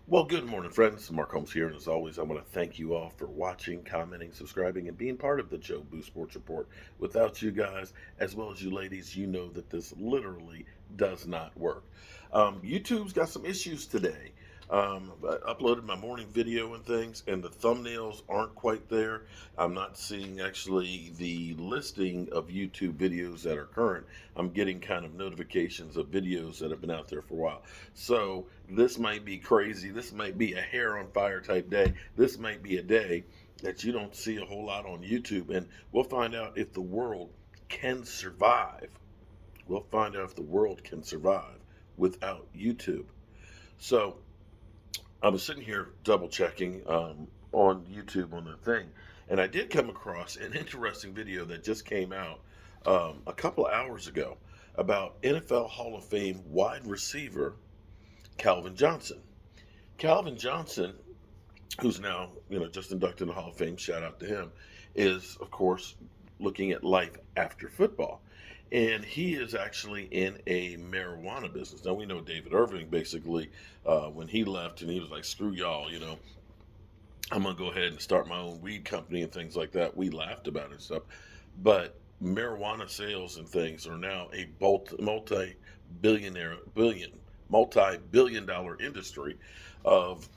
Well, good morning, friends. Mark Holmes here, and as always, I want to thank you all for watching, commenting, subscribing, and being part of the Joe Boo Sports Report. Without you guys, as well as you ladies, you know that this literally does not work. YouTube's got some issues today. I uploaded my morning video and things, and the thumbnails aren't quite there. I'm not seeing actually the listing of YouTube videos that are current. I'm getting kind of notifications of videos that have been out there for a while. So this might be crazy. This might be a hair on fire type day. This might be a day that you don't see a whole lot on YouTube. And we'll find out if the world can survive. We'll find out if the world can survive without YouTube. So I was sitting here double checking on YouTube on the thing, and I did come across an interesting video that just came out a couple of hours ago about NFL Hall of Fame wide receiver Calvin Johnson. Calvin Johnson, who's now just inducted in the Hall of Fame, shout out to him, is of course looking at life after football, and he is actually in a marijuana business. Now we know David Irving basically when he left and he was like, "Screw y'all," I'm gonna go ahead and start my own weed company and things like that. We laughed about it and stuff, but marijuana sales and things are now a multi-billion dollar industry of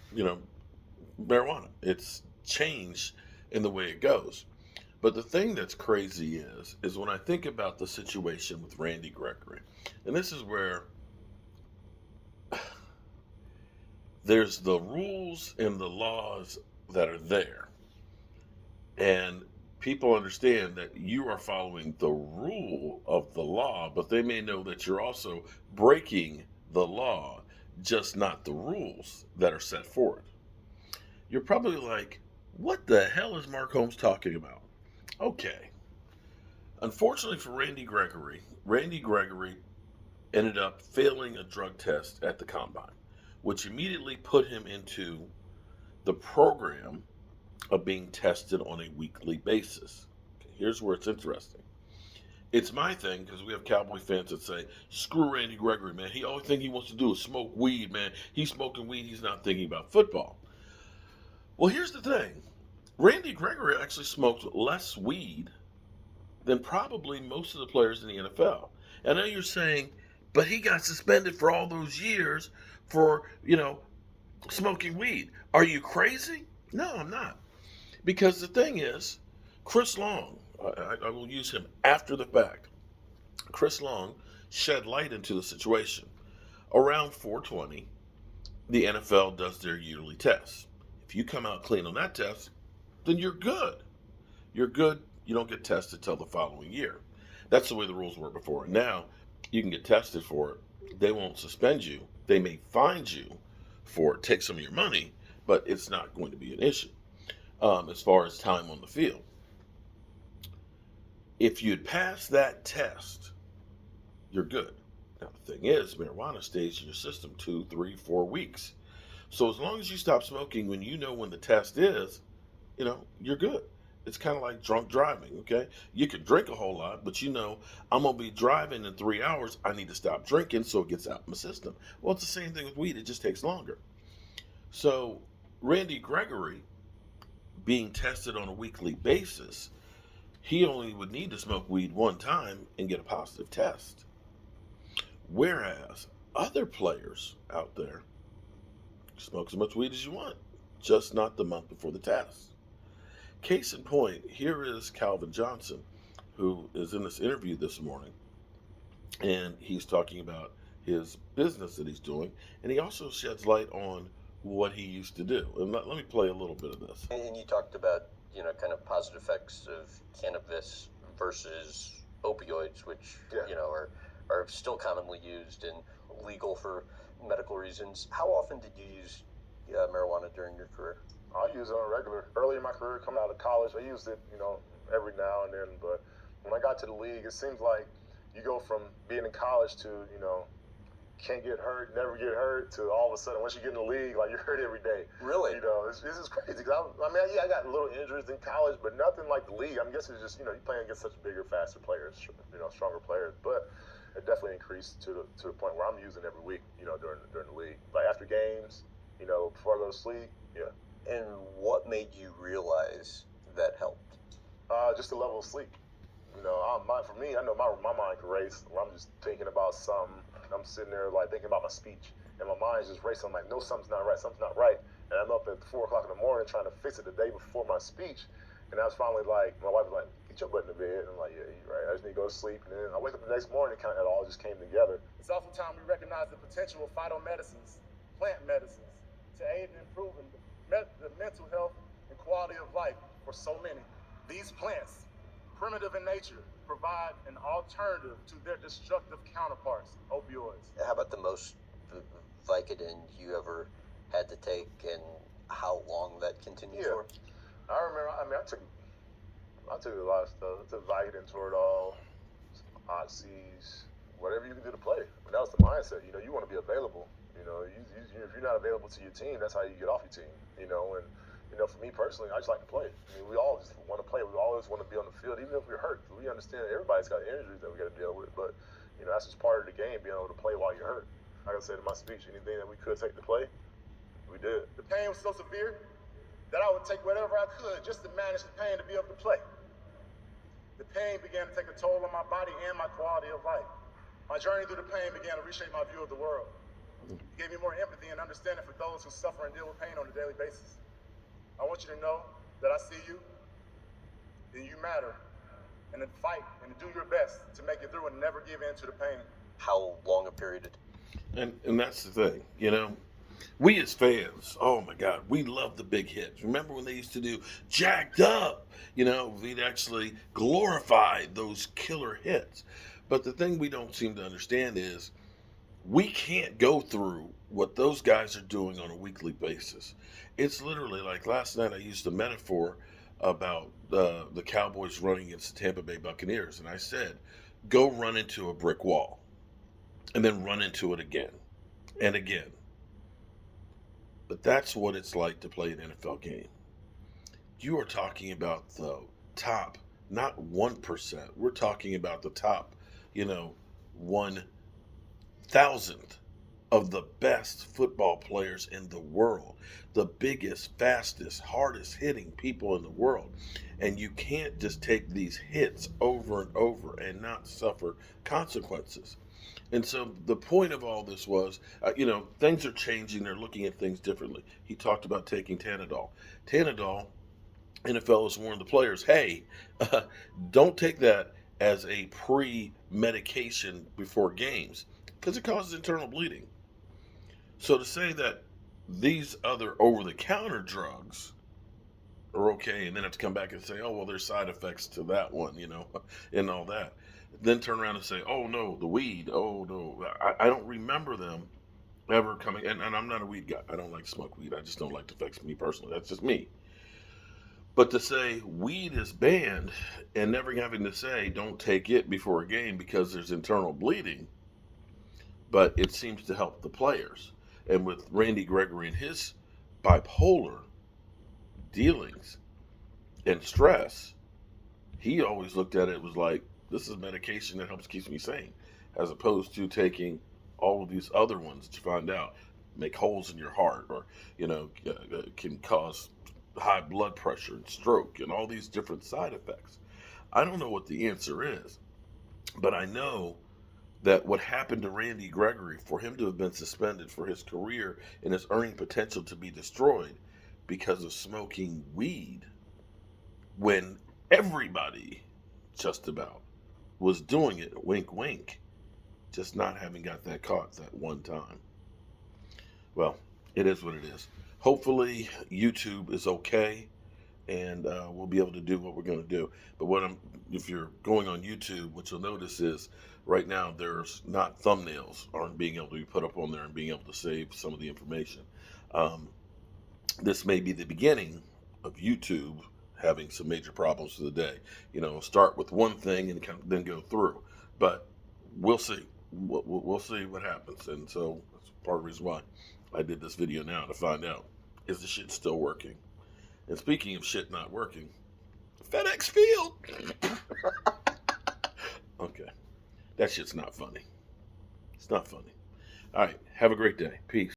marijuana. It's changed in the way it goes. But the thing that's crazy is when I think about the situation with Randy Gregory, and this is where there's the rules and the laws that are there, and people understand that you are following the rule of the law, but they may know that you're also breaking the law, just not the rules that are set for it. You're probably like, what the hell is Mark Holmes talking about? Okay. Unfortunately for Randy Gregory ended up failing a drug test at the combine, which immediately put him into the program of being tested on a weekly basis. Okay, here's where it's interesting. It's my thing because we have Cowboy fans that say, screw Randy Gregory, man. He only thing he wants to do is smoke weed, man. He's smoking weed. He's not thinking about football. Well, here's the thing. Randy Gregory actually smoked less weed than probably most of the players in the NFL. And I know you're saying, but he got suspended for all those years for, smoking weed. Are you crazy? No, I'm not. Because the thing is, Chris Long, I will use him after the fact. Chris Long shed light into the situation. Around 420, the NFL does their yearly test. If you come out clean on that test, then you're good. You're good. You don't get tested till the following year. That's the way the rules were before. And now you can get tested for it. They won't suspend you. They may fine you for it, take some of your money, but it's not going to be an issue as far as time on the field. If you'd pass that test, you're good. Now, the thing is, marijuana stays in your system 2, 3, 4 weeks. So as long as you stop smoking when you know when the test is, you're good. It's kind of like drunk driving, okay? You can drink a whole lot, but I'm going to be driving in 3 hours. I need to stop drinking so it gets out of my system. Well, it's the same thing with weed. It just takes longer. So Randy Gregory being tested on a weekly basis, he only would need to smoke weed one time and get a positive test. Whereas other players out there smoke as much weed as you want, just not the month before the test. Case in point, here is Calvin Johnson, who is in this interview this morning, and he's talking about his business that he's doing, and he also sheds light on what he used to do. And let me play a little bit of this. And you talked about, kind of positive effects of cannabis versus opioids, which, are still commonly used and legal for medical reasons. How often did you use marijuana during your career? I use it on a regular. Early in my career, coming out of college, I used it, every now and then. But when I got to the league, it seems like you go from being in college to, can't get hurt, never get hurt, to all of a sudden, once you get in the league, like you're hurt every day. Really? This is crazy. Cause I got little injuries in college, but nothing like the league. I guess it's just, you're playing against such bigger, faster players, stronger players. But it definitely increased to the point where I'm using every week, during the league. Like after games, before I go to sleep. Yeah. And what made you realize that helped? Just the level of sleep. For me, I know my mind can race. When I'm just thinking about something, and I'm sitting there like thinking about my speech, and my mind's just racing. I'm like, no, something's not right, and I'm up at 4 o'clock in the morning trying to fix it the day before my speech, and I was finally like, my wife was like, get your butt in the bed, and I'm like, yeah, you're right. I just need to go to sleep, and then I wake up the next morning, it all just came together. It's also time we recognize the potential of phytomedicines, plant medicines, to aid in improving the mental health and quality of life for so many. These plants, primitive in nature, provide an alternative to their destructive counterparts, opioids. How about the most Vicodin you ever had to take, and how long that continued for? I remember. I took a lot of stuff. I took Vicodin, Toradol, Oxys, whatever you can do to play. But that was the mindset. You want to be available. If you're not available to your team, that's how you get off your team. And for me personally, I just like to play. We all just want to play. We always want to be on the field, even if we're hurt. We understand that everybody's got injuries that we got to deal with, but that's just part of the game, being able to play while you're hurt. Like I said in my speech, anything that we could take to play, we did. The pain was so severe that I would take whatever I could just to manage the pain to be able to play. The pain began to take a toll on my body and my quality of life. My journey through the pain began to reshape my view of the world. It gave me more empathy and understanding for those who suffer and deal with pain on a daily basis. I want you to know that I see you, and you matter, and to fight and to do your best to make it through and never give in to the pain. How long a period? And that's the thing, we as fans, oh my God, we love the big hits. Remember when they used to do Jacked Up? We'd actually glorify those killer hits. But the thing we don't seem to understand is we can't go through what those guys are doing on a weekly basis. It's literally like last night I used a metaphor about the Cowboys running against the Tampa Bay Buccaneers. And I said, go run into a brick wall and then run into it again and again. But that's what it's like to play an NFL game. You are talking about the top, not 1%. We're talking about the top, 1,000th of the best football players in the world. The biggest, fastest, hardest hitting people in the world. And you can't just take these hits over and over and not suffer consequences. And so the point of all this was, things are changing. They're looking at things differently. He talked about taking Tanadol. Tanadol, NFL has warned the players, hey, don't take that as a pre-medication before games because it causes internal bleeding. So to say that these other over-the-counter drugs are okay and then have to come back and say, oh, well, there's side effects to that one, and all that. Then turn around and say, oh, no, the weed. Oh, no. I don't remember them ever coming. And I'm not a weed guy. I don't like to smoke weed. I just don't like it affects me personally. That's just me. But to say weed is banned and never having to say don't take it before a game because there's internal bleeding, but it seems to help the players. And with Randy Gregory and his bipolar dealings and stress, he always looked at it was like, this is medication that helps keep me sane, as opposed to taking all of these other ones that you find out make holes in your heart or, can cause high blood pressure and stroke and all these different side effects. I don't know what the answer is, but I know that what happened to Randy Gregory, for him to have been suspended, for his career and his earning potential to be destroyed because of smoking weed, when everybody just about was doing it, wink, wink, just not having got that caught that one time. Well, it is what it is. Hopefully YouTube is okay and we'll be able to do what we're going to do. But if you're going on YouTube, what you'll notice is right now there's not thumbnails aren't being able to be put up on there and being able to save some of the information. This may be the beginning of YouTube having some major problems for the day. Start with one thing and then go through. But we'll see. We'll see what happens. And so that's part of the reason why I did this video now, to find out, is the shit still working? And speaking of shit not working, FedEx Field. Okay. That shit's not funny. It's not funny. All right. Have a great day. Peace.